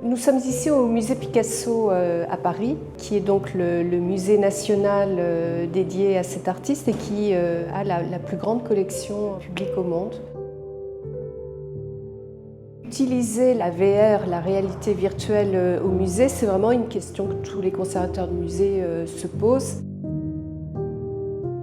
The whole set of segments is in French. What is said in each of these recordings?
Nous sommes ici au musée Picasso à Paris, qui est donc le musée national dédié à cet artiste et qui a la plus grande collection publique au monde. Utiliser la VR, la réalité virtuelle au musée, c'est vraiment une question que tous les conservateurs de musée se posent.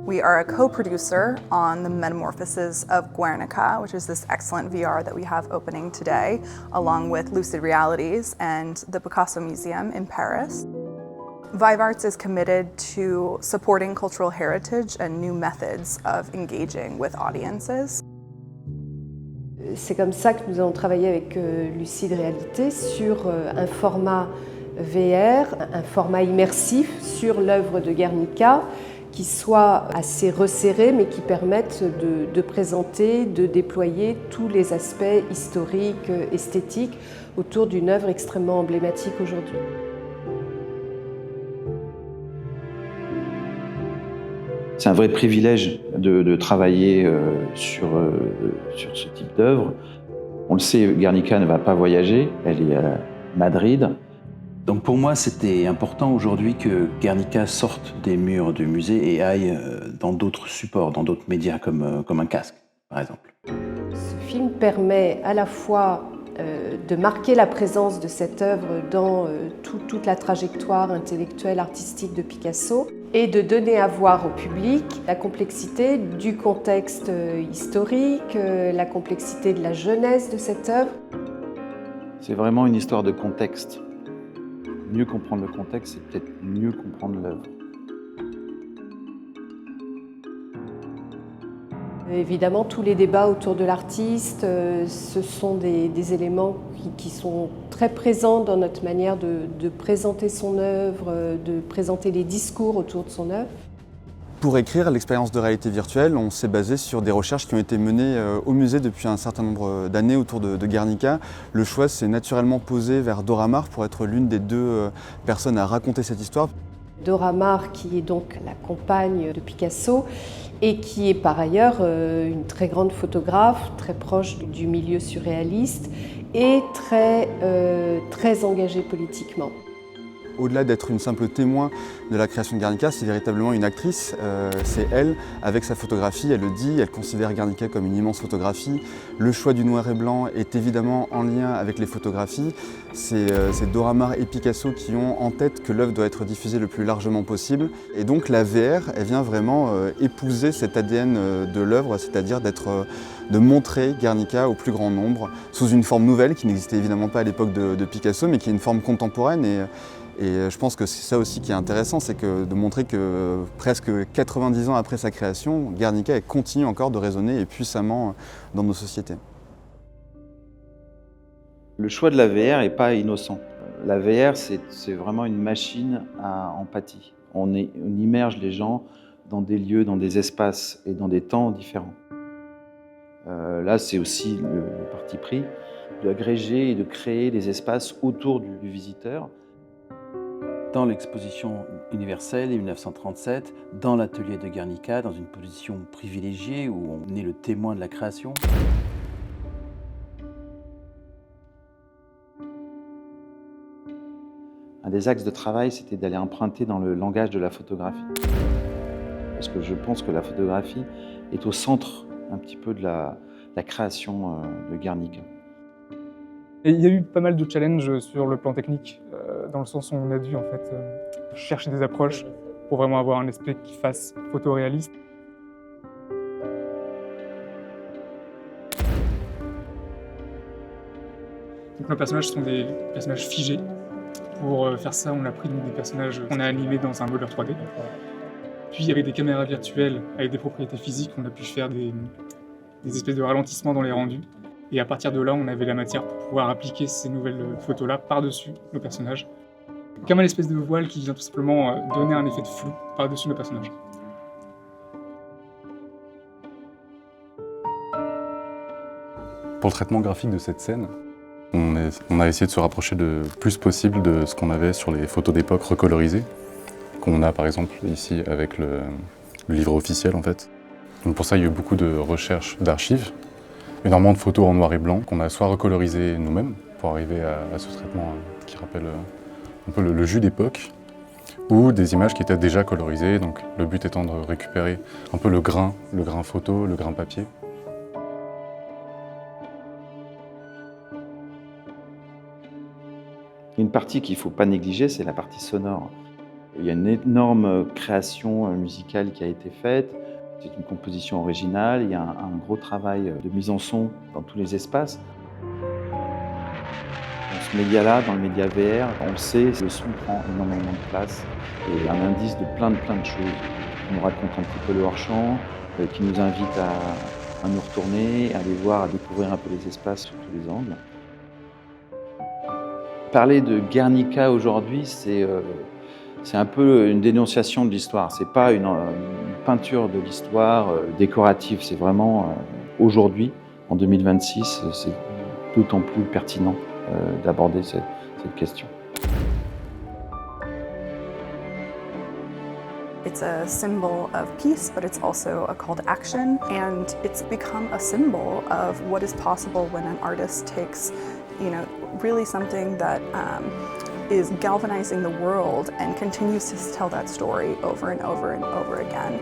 We are a co-producer on the Metamorphoses of Guernica, which is this excellent VR that we have opening today, along with Lucid Realities and the Picasso Museum in Paris. Vive Arts is committed to supporting cultural heritage and new methods of engaging with audiences. C'est comme ça que nous allons travailler avec Lucid Réalité sur un format VR, un format immersif sur l'œuvre de Guernica, qui soit assez resserré mais qui permette de présenter, de déployer tous les aspects historiques, esthétiques autour d'une œuvre extrêmement emblématique aujourd'hui. C'est un vrai privilège de travailler sur ce type d'œuvre. On le sait, Guernica ne va pas voyager, elle est à Madrid. Donc pour moi, c'était important aujourd'hui que Guernica sorte des murs du musée et aille dans d'autres supports, dans d'autres médias comme un casque, par exemple. Ce film permet à la fois de marquer la présence de cette œuvre dans toute la trajectoire intellectuelle, artistique de Picasso et de donner à voir au public la complexité du contexte historique, la complexité de la jeunesse de cette œuvre. C'est vraiment une histoire de contexte. Mieux comprendre le contexte, c'est peut-être mieux comprendre l'œuvre. Évidemment, tous les débats autour de l'artiste, ce sont des éléments qui sont très présents dans notre manière de présenter son œuvre, de présenter les discours autour de son œuvre. Pour écrire l'expérience de réalité virtuelle, on s'est basé sur des recherches qui ont été menées au musée depuis un certain nombre d'années autour de Guernica. Le choix s'est naturellement posé vers Dora Maar pour être l'une des deux personnes à raconter cette histoire. Dora Maar, qui est donc la compagne de Picasso et qui est par ailleurs une très grande photographe, très proche du milieu surréaliste et très engagée politiquement. Au-delà d'être une simple témoin de la création de Guernica, c'est véritablement une actrice. C'est elle, avec sa photographie, elle le dit, elle considère Guernica comme une immense photographie. Le choix du noir et blanc est évidemment en lien avec les photographies. C'est Dora Maar et Picasso qui ont en tête que l'œuvre doit être diffusée le plus largement possible. Et donc la VR, elle vient vraiment épouser cet ADN de l'œuvre, c'est-à-dire de montrer Guernica au plus grand nombre, sous une forme nouvelle qui n'existait évidemment pas à l'époque de Picasso, mais qui est une forme contemporaine. Et je pense que c'est ça aussi qui est intéressant, c'est de montrer que presque 90 ans après sa création, Guernica continue encore de résonner puissamment dans nos sociétés. Le choix de la VR n'est pas innocent. La VR, c'est vraiment une machine à empathie. On immerge les gens dans des lieux, dans des espaces et dans des temps différents. Là, c'est aussi le parti pris d'agréger et de créer des espaces autour du visiteur. Dans l'exposition universelle 1937, dans l'atelier de Guernica, dans une position privilégiée où on est le témoin de la création. Un des axes de travail, c'était d'aller emprunter dans le langage de la photographie. Parce que je pense que la photographie est au centre un petit peu de la création de Guernica. Et il y a eu pas mal de challenges sur le plan technique, dans le sens où on a dû en fait chercher des approches pour vraiment avoir un aspect qui fasse photoréaliste. Donc nos personnages sont des personnages figés. Pour faire ça, on a pris des personnages qu'on a animés dans un modeleur 3D. Puis avec des caméras virtuelles avec des propriétés physiques, on a pu faire des espèces de ralentissements dans les rendus. Et à partir de là, on avait la matière pour pouvoir appliquer ces nouvelles photos-là par-dessus nos personnages. Comme une espèce de voile qui vient tout simplement donner un effet de flou par-dessus nos personnages. Pour le traitement graphique de cette scène, on a essayé de se rapprocher le plus possible de ce qu'on avait sur les photos d'époque recolorisées, qu'on a par exemple ici avec le livre officiel en fait. Donc pour ça, il y a eu beaucoup de recherches d'archives, énormément de photos en noir et blanc qu'on a soit recolorisées nous-mêmes pour arriver à ce traitement qui rappelle un peu le jus d'époque, ou des images qui étaient déjà colorisées, donc le but étant de récupérer un peu le grain photo, le grain papier. Une partie qu'il ne faut pas négliger, c'est la partie sonore. Il y a une énorme création musicale qui a été faite. C'est une composition originale, il y a un gros travail de mise en son dans tous les espaces. Dans ce média-là, dans le média VR, on sait que le son prend énormément de place et un indice de plein de choses. Qui nous raconte un petit peu le hors-champ, qui nous invite à nous retourner, à aller voir, à découvrir un peu les espaces sous tous les angles. Parler de Guernica aujourd'hui, c'est un peu une dénonciation de l'histoire. C'est pas une peinture de l'histoire décorative, c'est vraiment aujourd'hui, en 2026, c'est d'autant plus pertinent d'aborder cette question. It's a symbol of peace, but it's also a call to action, and it's become a symbol of what is possible when an artist takes, really something that is galvanizing the world and continues to tell that story over and over and over again.